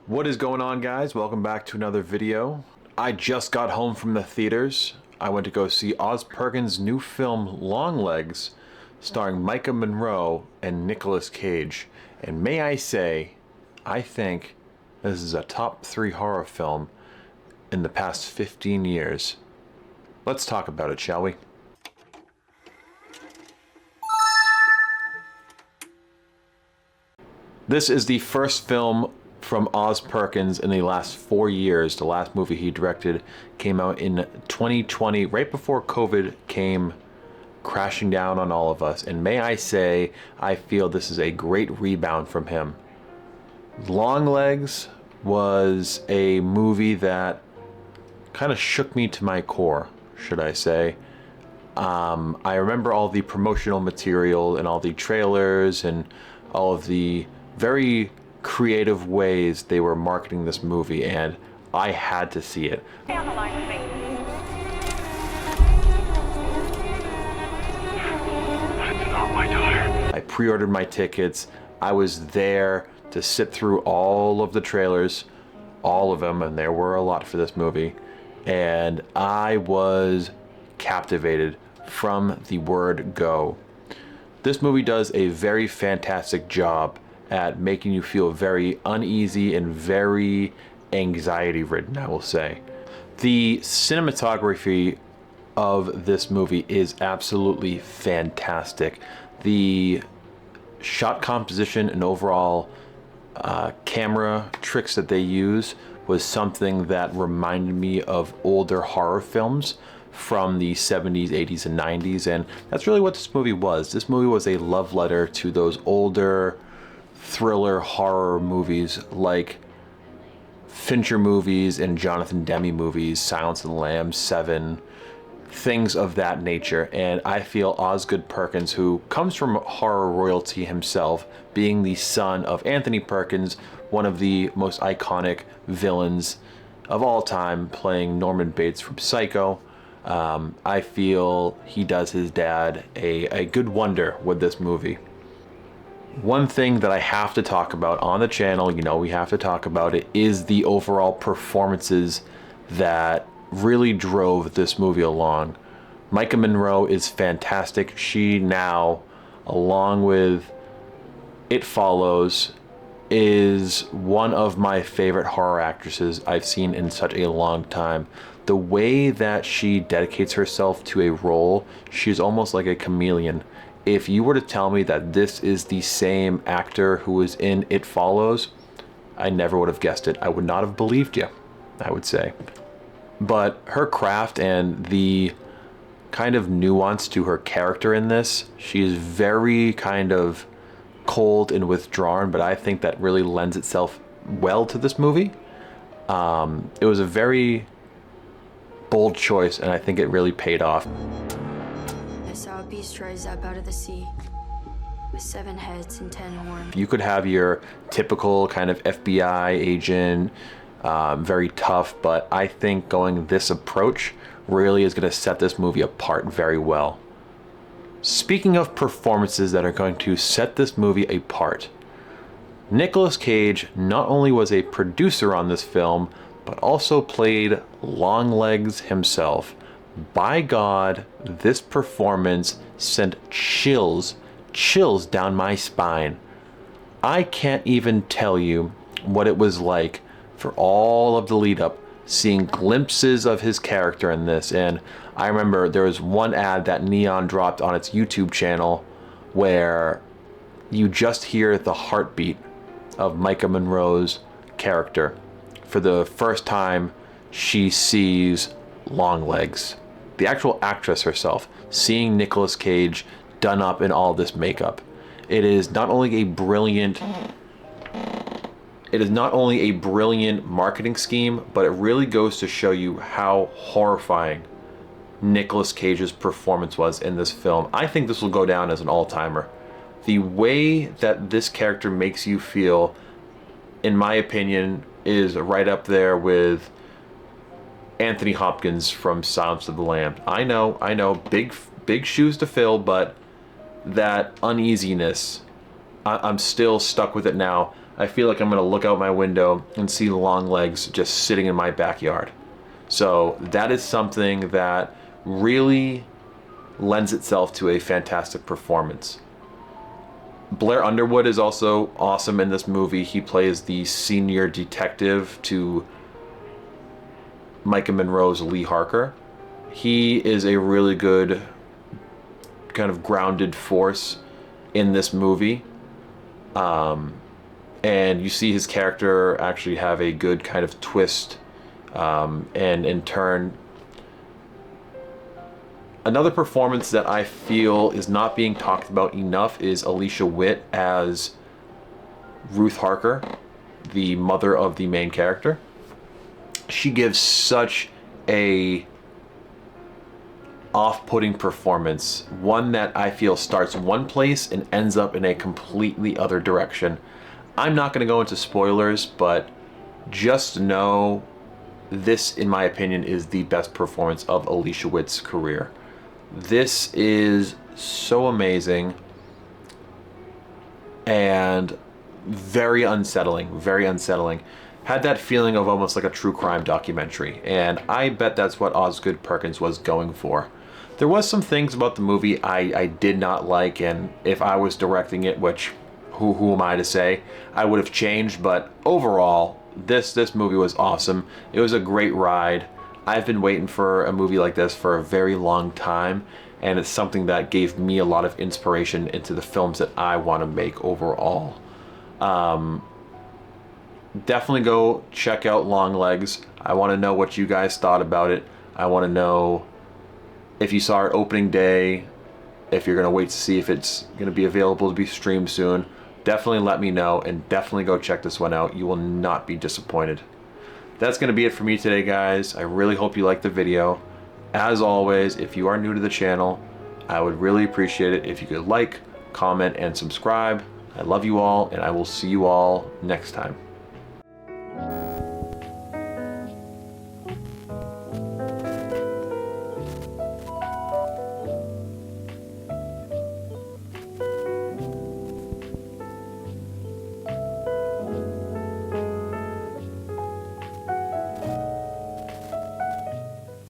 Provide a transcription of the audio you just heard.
What is going on, guys? Welcome back to another video. I just got home from the theaters. I went to go see Oz Perkins' new film Longlegs, starring Micah Monroe and Nicolas Cage. And may I say, I think this is a top 3 horror film in the past 15 years. Let's talk about it, shall we? This is the first film from Oz Perkins in the last 4 years. The last movie he directed came out in 2020, right before COVID came crashing down on all of us. And may I say, I feel this is a great rebound from him. Longlegs was a movie that kind of shook me to my core, should I say. I remember all the promotional material and all the trailers and all of the very creative ways they were marketing this movie, and I had to see it. Stay on the line with me. That's not my daughter. I pre-ordered my tickets. I was there to sit through all of the trailers, all of them, and there were a lot for this movie, and I was captivated from the word go. This movie does a very fantastic job at making you feel very uneasy and very anxiety ridden, I will say. The cinematography of this movie is absolutely fantastic. The shot composition and overall camera tricks that they use was something that reminded me of older horror films from the 70s, 80s, and 90s, and that's really what this movie was. This movie was a love letter to those older thriller horror movies like Fincher movies and Jonathan Demme movies, Silence of the Lambs, Seven, things of that nature. And I feel Osgood Perkins, who comes from horror royalty himself, being the son of Anthony Perkins, one of the most iconic villains of all time, playing Norman Bates from Psycho, I feel he does his dad a good wonder with this movie. One thing that I have to talk about on the channel, you know we have to talk about it, is the overall performances that really drove this movie along. Micah Monroe is fantastic. She now, along with It Follows, is one of my favorite horror actresses I've seen in such a long time. The way that she dedicates herself to a role, she's almost like a chameleon. If you were to tell me that this is the same actor who was in It Follows, I never would have guessed it. I would not have believed you, I would say. But her craft and the kind of nuance to her character in this, she is very kind of cold and withdrawn, but I think that really lends itself well to this movie. It was a very bold choice, and I think it really paid off. I saw a beast rise up out of the sea with 7 heads and 10 horns. You could have your typical kind of FBI agent, very tough, but I think going this approach really is going to set this movie apart very well. Speaking of performances that are going to set this movie apart, Nicolas Cage not only was a producer on this film, but also played Longlegs himself. By God, this performance sent chills down my spine. I can't even tell you what it was like for all of the lead up, seeing glimpses of his character in this. And I remember there was one ad that Neon dropped on its YouTube channel where you just hear the heartbeat of Micah Monroe's character for the first time she sees Longlegs. The actual actress herself, seeing Nicolas Cage done up in all this makeup. It is not only a brilliant marketing scheme, but it really goes to show you how horrifying Nicolas Cage's performance was in this film. I think this will go down as an all-timer. The way that this character makes you feel, in my opinion, is right up there with Anthony Hopkins from Silence of the Lambs. I know, big shoes to fill, but that uneasiness, I'm still stuck with it now. I feel like I'm gonna look out my window and see Longlegs just sitting in my backyard. So that is something that really lends itself to a fantastic performance. Blair Underwood is also awesome in this movie. He plays the senior detective to Micah Monroe's Lee Harker. He is a really good kind of grounded force in this movie. And you see his character actually have a good kind of twist and in turn. Another performance that I feel is not being talked about enough is Alicia Witt as Ruth Harker, the mother of the main character. She gives such a off-putting performance, one that I feel starts one place and ends up in a completely other direction. I'm not going to go into spoilers, but just know this, in my opinion, is the best performance of Alicia Witt's career. This is so amazing and very unsettling, very unsettling. Had that feeling of almost like a true crime documentary, and I bet that's what Osgood Perkins was going for. There was some things about the movie I did not like, and if I was directing it, which who am I to say, I would have changed, but overall, this movie was awesome. It was a great ride. I've been waiting for a movie like this for a very long time, and it's something that gave me a lot of inspiration into the films that I want to make overall. Definitely go check out Longlegs. I want to know what you guys thought about it. I want to know if you saw it opening day, if you're going to wait to see if it's going to be available to be streamed soon. Definitely let me know, and definitely go check this one out. You will not be disappointed. That's going to be it for me today, guys. I really hope you liked the video. As always, if you are new to the channel, I would really appreciate it if you could like, comment, and subscribe. I love you all, and I will see you all next time.